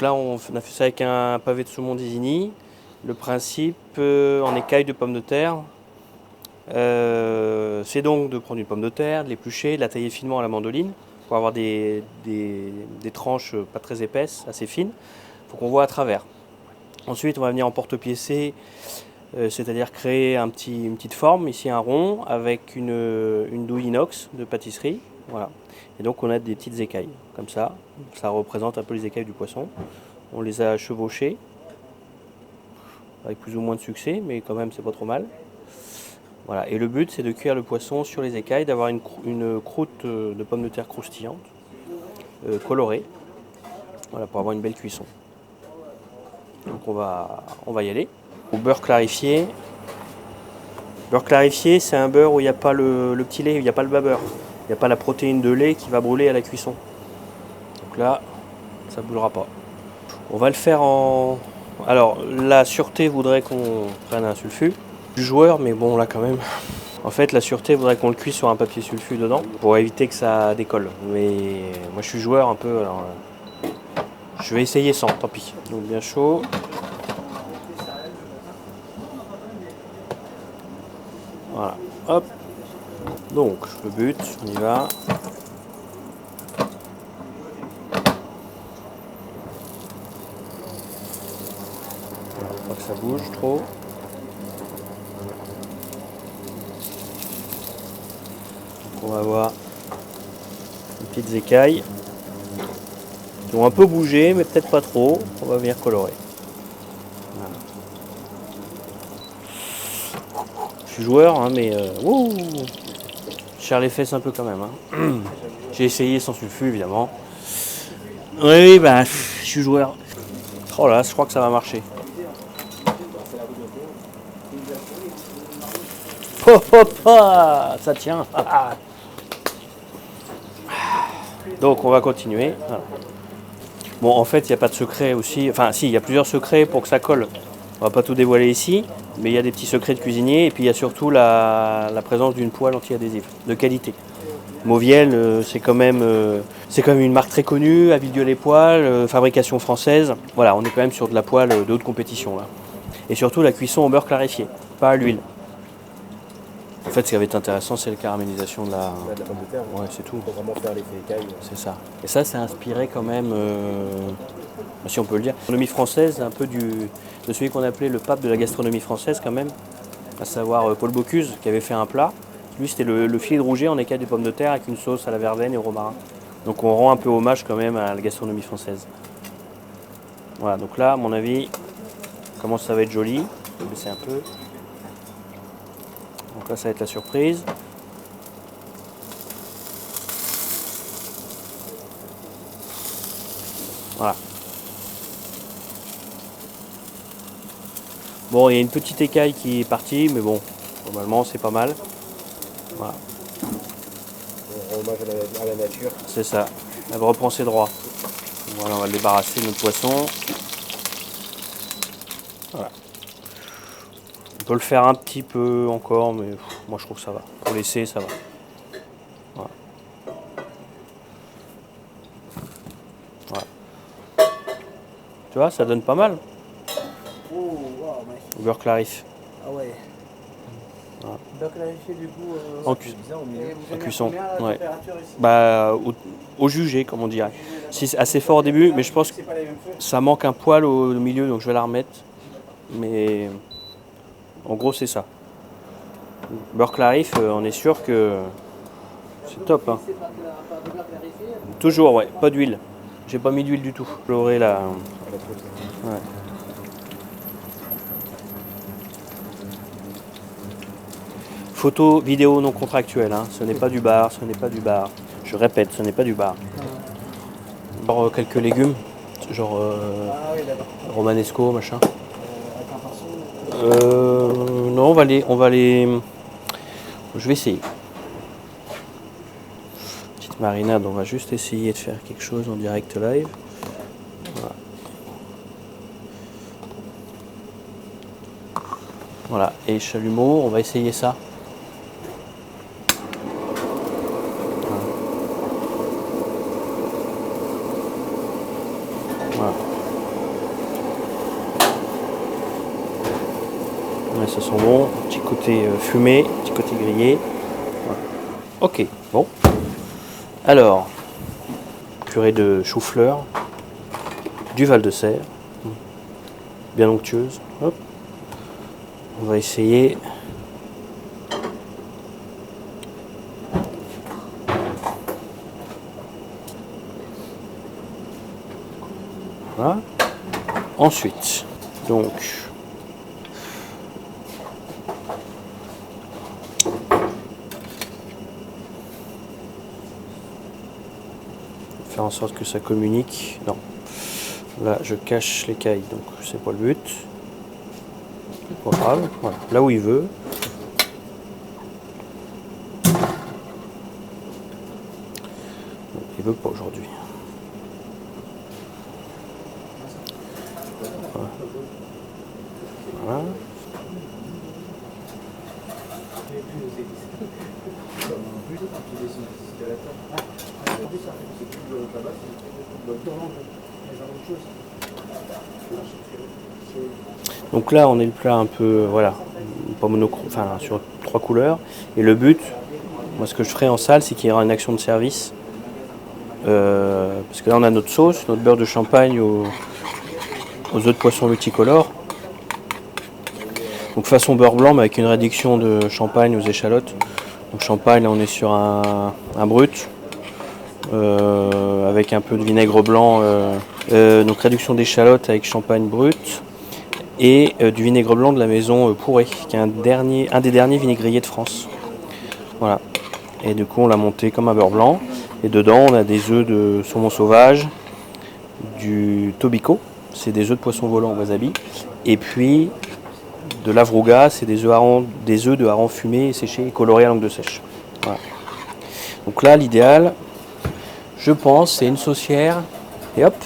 là, on a fait ça avec un pavé de saumon d'Isigny. Le principe, en écaille de pommes de terre, c'est donc de prendre une pomme de terre, de l'éplucher, de la tailler finement à la mandoline pour avoir des tranches pas très épaisses, assez fines. Il faut qu'on voit à travers. Ensuite, on va venir en porte-piécer, c'est-à-dire créer une petite forme, ici un rond, avec une douille inox de pâtisserie. Voilà. Et donc on a des petites écailles, comme ça. Ça représente un peu les écailles du poisson. On les a chevauchées, avec plus ou moins de succès, mais quand même c'est pas trop mal. Voilà. Et le but c'est de cuire le poisson sur les écailles, d'avoir une croûte de pommes de terre croustillante, colorée, voilà, pour avoir une belle cuisson. Donc on va y aller. Au beurre clarifié. Beurre clarifié, c'est un beurre où il n'y a pas le petit lait, il n'y a pas le bas beurre. Il n'y a pas la protéine de lait qui va brûler à la cuisson. Donc là, ça ne brûlera pas. On va le faire en... Alors, la sûreté voudrait qu'on prenne un sulfut. Du joueur, mais bon, là quand même. En fait, la sûreté voudrait qu'on le cuise sur un papier sulfut dedans pour éviter que ça décolle. Mais moi, je suis joueur un peu, alors je vais essayer sans, tant pis. Donc bien chaud. Voilà, hop. Donc, le but, on y va. Voilà, pas que ça bouge trop. Donc, on va avoir des petites écailles qui vont un peu bouger, mais peut-être pas trop. On va venir colorer. Voilà. Je suis joueur, hein, mais je serre les fesses un peu quand même. Hein. J'ai essayé sans sulfut, évidemment. Oui, bah, je suis joueur. Oh là, je crois que ça va marcher. Hop, hop, hop, ça tient. Donc, on va continuer. Voilà. Bon, en fait, il n'y a pas de secret aussi. Enfin, si, il y a plusieurs secrets pour que ça colle. On va pas tout dévoiler ici, mais il y a des petits secrets de cuisinier. Et puis, il y a surtout la présence d'une poêle anti-adhésive de qualité. Mauviel, c'est quand même une marque très connue, à Villedieu-les-Poêles, fabrication française. Voilà, on est quand même sur de la poêle de haute compétition là. Et surtout la cuisson au beurre clarifié, pas à l'huile. En fait, ce qui va être intéressant, c'est la caramélisation de la pomme de terre. Ouais, c'est tout. Pour vraiment faire l'effet écaille. C'est ça. Et ça, c'est inspiré quand même, si on peut le dire, gastronomie française, un peu de celui qu'on appelait le pape de la gastronomie française quand même, à savoir Paul Bocuse, qui avait fait un plat. Lui, c'était le filet de rouget en écaille de pommes de terre avec une sauce à la verveine et au romarin. Donc on rend un peu hommage quand même à la gastronomie française. Voilà, donc là, à mon avis, comment ça va être joli. Je vais baisser un peu. Donc là, ça va être la surprise. Voilà. Bon, il y a une petite écaille qui est partie, mais bon, normalement, c'est pas mal. Voilà. Hommage à la nature. C'est ça. Elle reprend ses droits. Voilà, on va le débarrasser de notre poisson. Voilà. On peut le faire un petit peu encore, mais moi je trouve que ça va. Pour laisser, ça va. Voilà. Voilà. Tu vois, ça donne pas mal. Oh, wow, mec. Beurre clarif. Ah ouais. Voilà. Beurre clarifié du coup. En cuisson. Ouais. Bah, au jugé, comme on dirait. Si c'est assez fort au début, mais je pense que ça manque un poil au milieu, donc je vais la remettre. Mais en gros, c'est ça. Beurre clarif, on est sûr que c'est top. Hein. Toujours, ouais, pas d'huile. J'ai pas mis d'huile du tout. Colorer la. Ouais. Photo, vidéo non contractuelle. Hein. Ce n'est pas du bar, ce n'est pas du bar. Je répète, ce n'est pas du bar. Genre quelques légumes, genre romanesco, machin. Non, on va les. Je vais essayer. Petite marinade, on va juste essayer de faire quelque chose en direct live. Voilà. Voilà. Et chalumeau, on va essayer ça. Voilà. Ouais, ça sent bon. Petit côté fumé, petit côté grillé. Voilà. Ok, bon. Alors, purée de chou-fleur, du Val-de-Serre, bien onctueuse. Hop. On va essayer. Voilà. Ensuite, donc, faire en sorte que ça communique. Non, là je cache l'écaille, donc c'est pas le but. Pas grave, voilà, là où il veut. Il veut pas aujourd'hui. Voilà. Donc là, on est le plat un peu, voilà, pas monochrome, enfin sur 3 couleurs. Et le but, moi, ce que je ferai en salle, c'est qu'il y aura une action de service. Parce que là, on a notre sauce, notre beurre de champagne aux œufs de poisson multicolores. Donc façon beurre blanc, mais avec une réduction de champagne aux échalotes. Donc champagne, là, on est sur un brut, avec un peu de vinaigre blanc. Donc réduction d'échalotes avec champagne brut. Et du vinaigre blanc de la maison Pourré, qui est un des derniers vinaigriers de France. Voilà. Et du coup, on l'a monté comme un beurre blanc. Et dedans, on a des œufs de saumon sauvage, du tobico, c'est des œufs de poisson volant au wasabi. Et puis de l'avruga, c'est des œufs de hareng fumés, séchés et colorés à langue de sèche. Voilà. Donc là, l'idéal, je pense, c'est une saucière. Et hop,